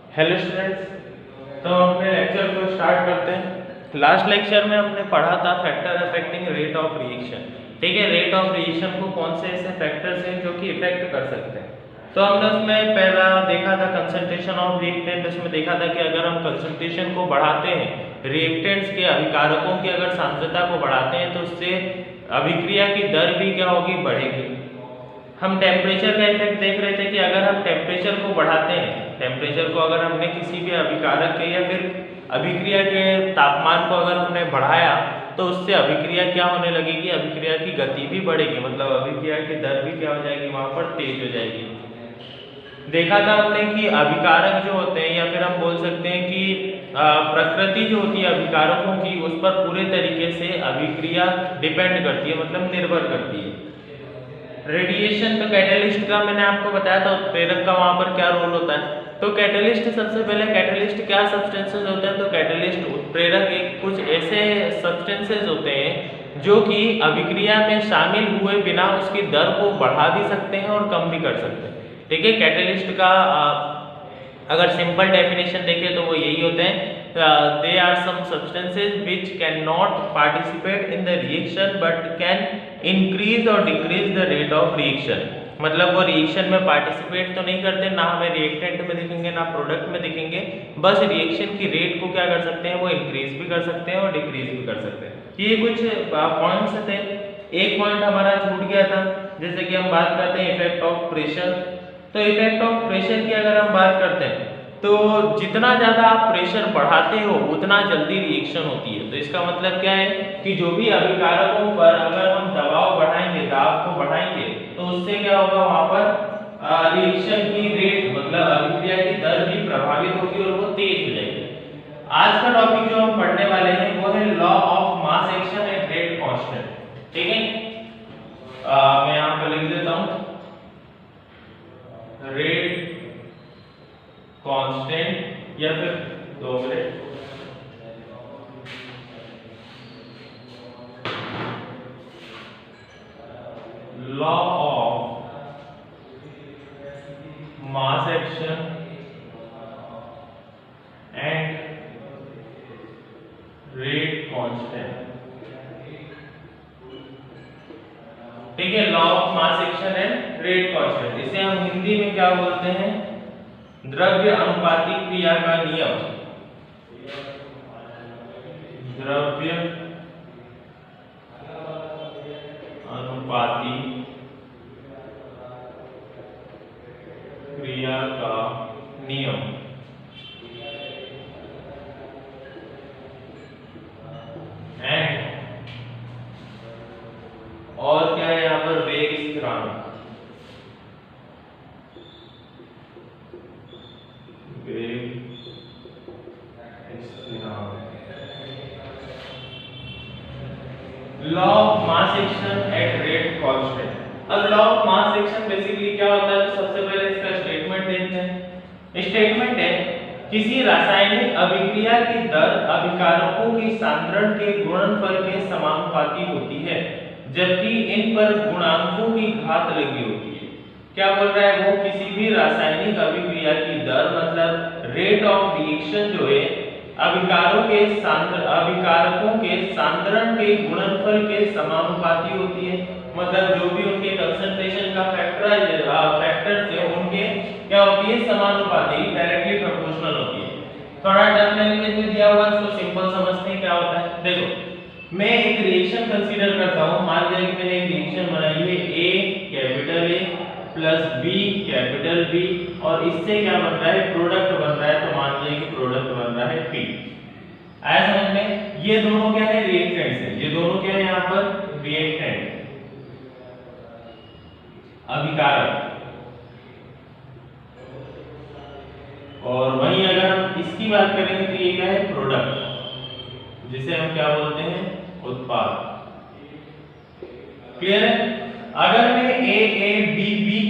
Hello students, तो हम अपने लेक्चर को स्टार्ट करते हैं। लास्ट लेक्चर में हमने पढ़ा था factor affecting rate of reaction. ठीक है, रेट ऑफ रिएक्शन को कौन से ऐसे फैक्टर्स हैं जो कि इफेक्ट कर सकते हैं। तो हमने उसमें पहला देखा था कंसंट्रेशन ऑफ रिएक्टेंट। उसमें देखा था कि अगर हम कंसंट्रेशन को बढ़ाते हैं, रिएक्टेंट्स के अभिकारकों की अगर सांद्रता को बढ़ाते हैं तो उससे अभिक्रिया की दर भी क्या होगी, बढ़ेगी। हम टेम्परेचर का इफेक्ट देख रहे थे कि अगर हम टेम्परेचर को बढ़ाते हैं, टेम्परेचर को अगर हमने किसी भी अभिकारक के या फिर अभिक्रिया के तापमान को अगर हमने बढ़ाया तो उससे अभिक्रिया क्या होने लगेगी, अभिक्रिया की गति भी बढ़ेगी, मतलब अभिक्रिया की दर भी क्या हो जाएगी, वहां पर तेज हो जाएगी। देखा था हमने कि अभिकारक जो होते हैं या फिर हम बोल सकते हैं कि प्रकृति जो होती है अभिकारकों की, उस पर पूरे तरीके से अभिक्रिया डिपेंड करती है, मतलब निर्भर करती है। रेडिएशन तो कैटलिस्ट का मैंने आपको बताया था, उत्प्रेरक का वहां पर क्या रोल होता है। तो कैटलिस्ट, सबसे पहले कैटलिस्ट क्या सब्सटेंसेस होते हैं, तो कैटलिस्ट उत्प्रेरक एक कुछ ऐसे सब्सटेंसेस होते हैं जो कि अभिक्रिया में शामिल हुए बिना उसकी दर को बढ़ा भी सकते हैं और कम भी कर सकते हैं। ठीक है, कैटलिस्ट का अगर सिंपल डेफिनेशन देखें तो वो यही होते हैं, they are some substances which can not participate in the reaction but can increase और decrease the rate of reaction. मतलब वो रिएक्शन में पार्टिसिपेट तो नहीं करते, ना हमें रिएक्टेंट में दिखेंगे ना प्रोडक्ट में दिखेंगे, बस रिएक्शन की रेट को क्या कर सकते हैं, वो इंक्रीज भी कर सकते हैं और डिक्रीज भी कर सकते हैं। ये कुछ पॉइंट्स थे। एक पॉइंट हमारा छूट गया था, जैसे कि हम बात करते हैं इफेक्ट ऑफ प्रेशर। तो इफेक्ट ऑफ प्रेशर की अगर हम बात करते हैं तो जितना ज़्यादा आप प्रेशर बढ़ाते हो उतना जल्दी रिएक्शन होती है। तो इसका मतलब क्या है कि जो भी अभिकारकों पर अगर हम दबाव बढ़ाएंगे, दाब को बढ़ाएंगे, तो उससे क्या होगा, वहां पर रिएक्शन की रेट मतलब अभिक्रिया की दर भी प्रभावित होगी और वो तेज हो जाएगी। आज का टॉपिक जो हम पढ़ने वाले हैं वो है law of mass action at rate constant. ठीक है, मैं यहाँ पर लिख देता हूँ रेट कांस्टेंट, या फिर 2 minute, law of mass action and rate constant. ठीक है, law of mass action and rate constant, इसे हम हिंदी में क्या बोलते हैं, द्रव्य अनुपाती क्रिया का नियम। द्रव्य अनुपाती क्रिया का नियम। एंड और क्या है यहाँ पर, वेग स्थिरांक। Law of mass action at rate constant. अब law of mass action basically क्या होता है, तो सबसे पहले इसका स्टेटमेंट देखते हैं। स्टेटमेंट है, किसी रासायनिक अभिक्रिया की दर अभिकारकों की सांद्रण के गुणनफल के समानुपाती होती है, जबकि इन पर गुणांकों की घात लगी होती है। क्या बोल रहा है वो, किसी भी रासायनिक अभिक्रिया की दर मतलब रेट ऑफ रिएक्शन जो है अभिकारकों के सांद्रण के गुणनफल के समानुपाती होती है। मतलब जो भी उनके कंसंट्रेशन का फैक्टर्स है उनके क्या होती है, समानुपाती, डायरेक्टली प्रोपोर्शनल होती है। थोड़ा टर्म लैंग्वेज में दिया हुआ, इसको सिंपल समझते हैं क्या होता है। देखो, मैं एक रिएक्शन कंसीडर करता हूं, मान लिया कि मैंने एक रिएक्शन बनाई है A capital A plus B capital B, और इससे क्या बन रहा है, प्रोडक्ट बन रहा है। तो मान लिया कि प्रोडक्ट बन रहा है P। आया समझ में, ये दोनों क्या है, रिएक्टेंट्स है। ये दोनों क्या है यहाँ पर, रिएक्टेंट, अभिकारक। और वहीं अगर हम इसकी बात करेंगे तो ये क्या है, प्रोडक्ट, जिसे हम क्या बोलते हैं, उत्पाद। क्लियर है। अगर मैं A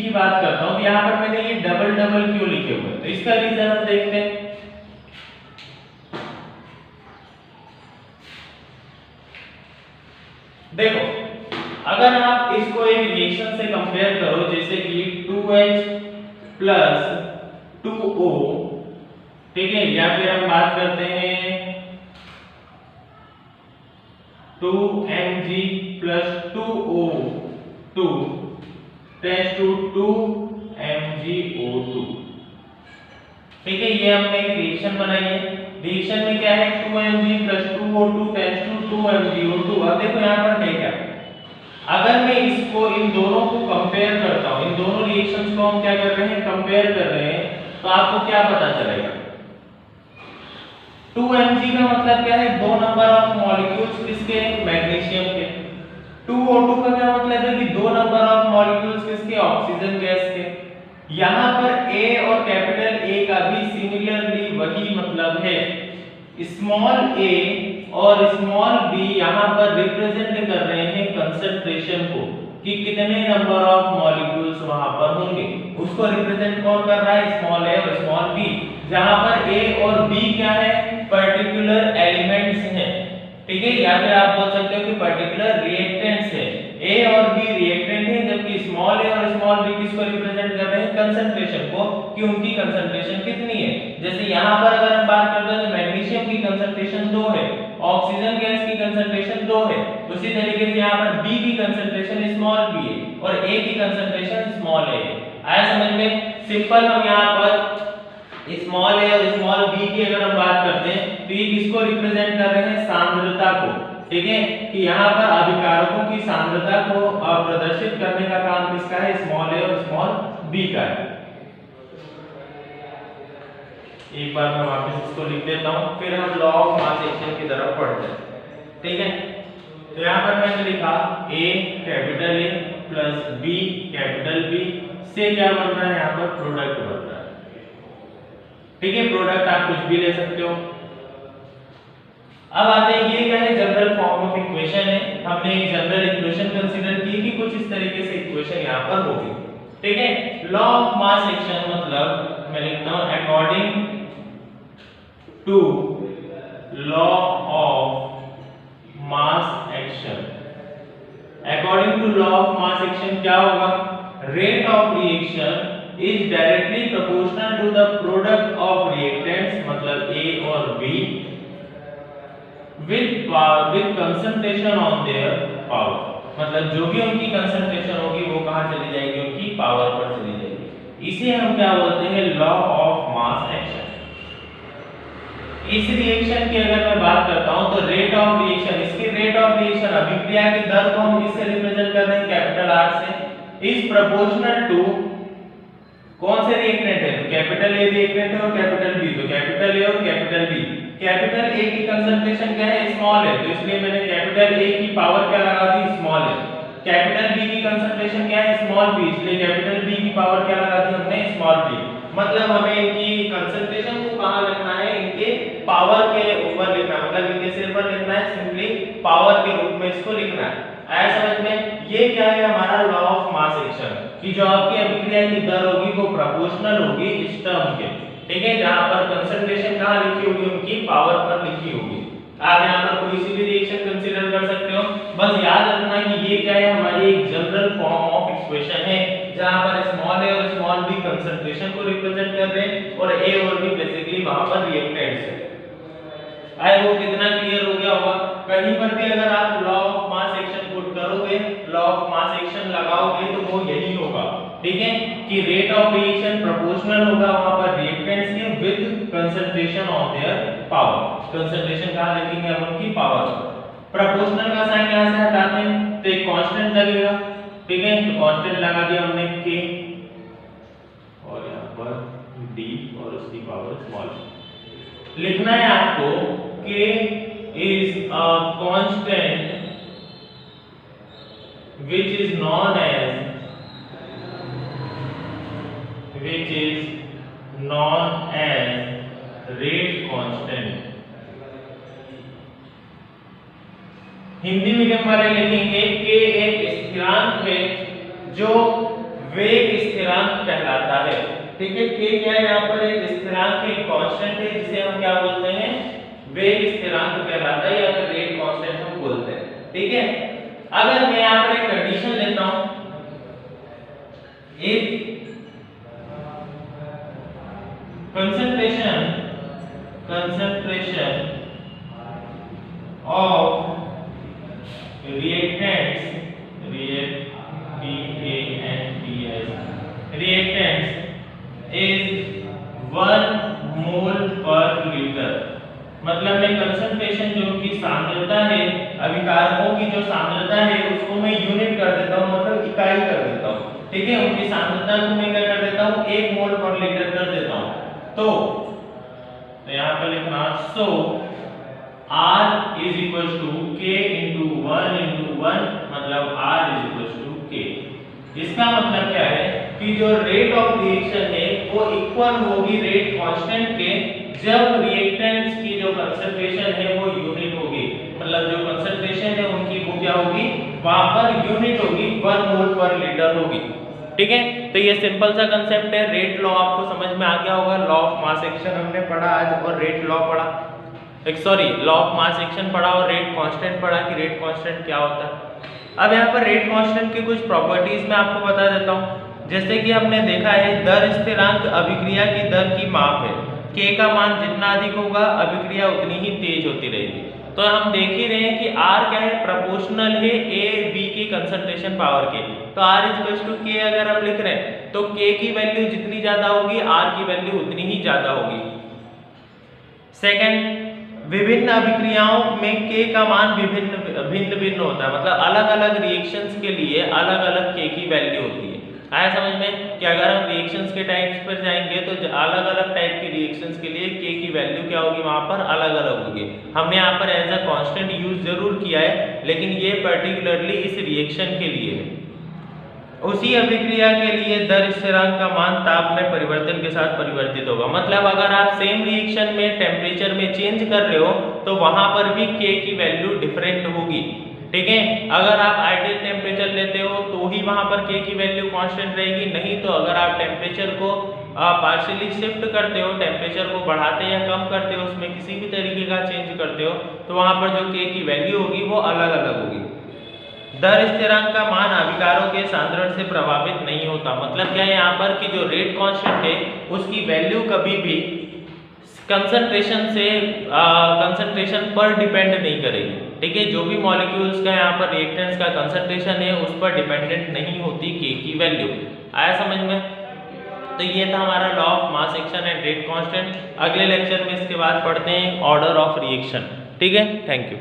की बात करता हूं तो यहां पर मैंने ये डबल डबल क्यों लिखे हुए हैं, तो इसका रीजन हम देखते हैं। देखो, अगर आप इसको एक रिएक्शन से कंपेयर करो, जैसे कि 2H प्लस 2O ठीक है, या फिर हम बात करते हैं 2Mg plus 2O2 tends to 2MgO2। ठीक है, ये हमने एक रिएक्शन बनाई है। रिएक्शन में क्या है, 2Mg plus 2O2 tends to 2MgO2। अब देखो यहाँ पर है क्या, अगर मैं इसको इन दोनों को कंपेयर करता हूँ, इन दोनों रिएक्शंस को हम क्या कर रहे हैं, कंपेयर कर रहे हैं, तो आपको क्या पता चलेगा, 2Mg का मतलब क्या है, दो नंबर ऑफ मॉलिक्यूल्स किसके, मैग्नीशियम के। 2O2 का क्या मतलब है कि दो नंबर ऑफ मॉलिक्यूल्स किसके, ऑक्सीजन गैस के। यहाँ पर A और कैपिटल A का भी सिमिलरली वही मतलब है। स्मॉल a और स्मॉल b यहाँ पर रिप्रेजेंट कर रहे हैं कंसंट्रेशन को, कि कितने नंबर ऑफ मॉलिक्यूल्स वहां पर होंगे, उसको रिप्रेजेंट कौन कर रहा है, स्मॉल a और स्मॉल b, जहां पर a और b क्या है, पर्टिकुलर एलिमेंट्स हैं। ठीक है, या फिर आप बोल सकते हो कि पर्टिकुलर रिएक्टेंट्स है। a और b रिएक्टेंट है, जबकि स्मॉल a और स्मॉल b किसको रिप्रेजेंट कर रहे हैं, कंसंट्रेशन को, कि उनकी कंसंट्रेशन कितनी है। जैसे यहाँ पर अगर हम बात करते हैं तो मैग्नीशियम की कंसंट्रेशन 2 है, ऑक्सीजन गैस की कंसंट्रेशन 2 है, उसी तरीके से यहाँ पर b की कंसंट्रेशन स्मॉल b है और a की कंसंट्रेशन स्मॉल a है। आया समझ में, सिंपल। हम यहाँ पर स्मॉल a और स्मॉल b की अगर हम बात करते हैं तो ये किसको रिप्रेजेंट कर रहे हैं, सांद्रता को। ठीक है, कि यहाँ पर अभिकारकों की सांद्रता को प्रदर्शित करने का काम किसका है, स्मॉल a और स्मॉल b का है। एक बार मैं वापस इसको लिख देता हूँ, फिर हम लॉ ऑफ मास एक्शन की तरफ बढ़ते हैं। ठीक है, तो यहाँ पर मैंने लिखा A capital A plus B capital B से क्या बन रहा है, यहाँ पर प्रोडक्ट बन रहा है। ठीक है, प्रोडक्ट आप कुछ भी ले सकते हो। अब आते हैं, ये क्या है, जनरल फॉर्म ऑफ इक्वेशन है। हमने एक जनरल इक्वेशन कंसीडर की कि कुछ इस तरीके से इक्वेशन यहाँ पर होगी। ठीक है, लॉ ऑफ मास एक्शन मतलब मैं लिखता हूँ according to law of mass action. According to law of mass action क्या होगा, rate of reaction is directly proportional to the product of reactants, मतलब A और B, with concentration on their power। मतलब जो भी उनकी कंसंट्रेशन होगी वो कहां चली जाएगी, उनकी पावर पर चली जाएगी। इसे हम क्या बोलते हैं, लॉ ऑफ मास एक्शन। इस रिएक्शन की अगर मैं बात करता हूं तो रेट ऑफ रिएक्शन, इसकी रेट ऑफ रिएक्शन अभिक्रिया की दर को हम किससे रिप्रेजेंट कर रहे हैं, कैपिटल R से, इज प्रोपोर्शनल टू कौन से रिएक्टेंट है, तो कैपिटल A रिएक्टेंट है और कैपिटल B, तो कैपिटल A और कैपिटल B। कैपिटल A की कंसंट्रेशन क्या है, स्मॉल है, तो इसलिए मैंने कैपिटल A की पावर क्या लगा दी, स्मॉल है। कैपिटल B की कंसंट्रेशन क्या है, स्मॉल b, इसलिए कैपिटल B की पावर क्या लगा दी हमने, स्मॉल b। मतलब हमें इनकी कंसंट्रेशन को कहां लिखना है, इनके पावर के ऊपर लिखना है, मतलब इनके सिर पर लिखना है, सिंपली पावर के रूप में इसको लिखना है। आया समझ में, ये क्या है हमारा लॉ ऑफ मास एक्शन, कि जो आपकी अभिक्रिया की दर होगी वो प्रोपोर्शनल होगी इस टर्म के। ठीक है, जहां पर कंसंट्रेशन कहां लिखी होगी, उनकी पावर पर लिखी होगी। आप यहां पर कोई सी भी रिएक्शन कंसीडर कर सकते हो, बस याद रखना कि ये क्या है, हमारी एक जनरल फॉर्म ऑफ इक्वेशन है, जहां पर स्मॉल a और स्मॉल b कंसंट्रेशन को रिप्रेजेंट कर रहे हैं और a और b बेसिकली वहां पर रिएक्टेंट्स है। आई होप इतना क्लियर हो गया होगा। कहीं पर भी अगर आप law of mass action put करोगे, लॉ ऑफ मास एक्शन लगाओगे तो वो यही होगा। ठीक है, कि रेट ऑफ रिएक्शन प्रोपोर्शनल होगा वहां पर रिएक्टेंट्स के with concentration on their power. Concentration कहां लिखेंगे हम, उनकी पावर। प्रोपोर्शनल का साइन यहां से हटाते हैं तो एक कांस्टेंट लगेगा। ठीक है, तो कांस्टेंट लगा दिया हमने k और यहां पर d और उसकी पावर स्मॉल। लिखना है आपको k is a constant which is known as rate constant। Hindi medium वाले लिखेंगे k एक स्थिरांक है जो वेग स्थिरांक कहलाता है। ठीक है, k क्या है, यहाँ पर एक स्थिरांक है, कांस्टेंट है, जिसे हम क्या बोलते हैं, वेग स्थिरांक कहलाता है या फिर रेट कांस्टेंट हम बोलते हैं। ठीक है, अगर मैं यहाँ पर एक कंडीशन लेता हूं, if concentration concentration of reactants is 1 मोल पर लीटर। मतलब मैं कंसंट्रेशन जो की सांद्रता है, अभिकारकों की जो सांद्रता है उसको मैं यूनिट कर देता हूँ, मतलब इकाई कर देता हूँ। ठीक है, उनकी सांद्रता को मैं क्या कर देता हूँ, 1 मोल पर लीटर कर देता हूँ। तो यहाँ पर लिखना सो R is equals to K into 1 मतलब R is equals to K। इसका मतलब क्या है कि जो रेट ऑफ रिएक्शन है वो इक्वल होगी रेट कांस्टेंट के, जब रिएक्टेंट्स की जो कंसंट्रेशन है वो यूनिट होगी। मतलब जो कंसंट्रेशन है उनकी वो क्या होगी, वहां पर यूनिट होगी, 1 मोल पर लीटर होगी। ठीक है, तो ये सिंपल सा कंसेप्ट है। रेट लॉ आपको समझ में आ गया होगा। लॉ ऑफ मास एक्शन हमने पढ़ा आज, और रेट लॉ पढ़ा, लॉ ऑफ मास एक्शन पढ़ा और रेट कांस्टेंट पढ़ा कि रेट कांस्टेंट क्या होता है। अब यहाँ पर रेट कांस्टेंट की कुछ प्रॉपर्टीज मैं आपको बता देता हूँ। जैसे कि हमने देखा है दर स्थिरांक अभिक्रिया की दर की माप है। K का मान जितना अधिक होगा अभिक्रिया उतनी ही तेज होती रहेगी। तो हम देख ही रहे हैं कि R क्या है, प्रोपोर्शनल है A B की कंसंट्रेशन पावर के। तो R इक्वल्स टू K अगर हम लिख रहे हैं तो K की वैल्यू जितनी ज्यादा होगी R की वैल्यू उतनी ही ज्यादा होगी। सेकंड, विभिन्न अभिक्रियाओं में K का मान भिन्न होता है। मतलब अलग अलग रिएक्शंस के लिए अलग अलग K की वैल्यू होती है। आया समझ में कि अगर हम रिएक्शंस के टाइप्स पर जाएंगे तो अलग अलग टाइप की रिएक्शंस के लिए K की वैल्यू क्या होगी, वहां पर अलग अलग होगी। हमने यहाँ पर एज अ कांस्टेंट यूज जरूर किया है, लेकिन ये पर्टिकुलरली इस रिएक्शन के लिए है। उसी अभिक्रिया के लिए दर स्थिरांक का मान ताप में परिवर्तन के साथ परिवर्तित होगा। मतलब अगर आप सेम रिएक्शन में टेम्परेचर में चेंज कर रहे हो तो वहां पर भी K की वैल्यू डिफरेंट होगी। ठीक है, अगर आप आइडियल टेम्परेचर लेते हो तो ही वहां पर K की वैल्यू कांस्टेंट रहेगी, नहीं तो अगर आप टेम्परेचर को पार्शियली शिफ्ट करते हो, टेम्परेचर को बढ़ाते या कम करते हो, उसमें किसी भी तरीके का चेंज करते हो, तो वहां पर जो K की वैल्यू होगी वो अलग अलग होगी। दर स्थिरांक का मान अभिकारों के सांद्रण से प्रभावित नहीं होता। मतलब क्या है यहाँ पर कि जो रेट कांस्टेंट है उसकी वैल्यू कभी भी कंसंट्रेशन पर डिपेंड नहीं करेगी। ठीक है, जो भी मॉलिक्यूल्स का यहाँ पर रिएक्टेंट्स का कंसंट्रेशन है उस पर डिपेंडेंट नहीं होती K की वैल्यू। आया समझ में? तो ये था हमारा law of mass action and rate constant. अगले लेक्चर में इसके बाद पढ़ते हैं ऑर्डर ऑफ रिएक्शन। ठीक है, थैंक यू।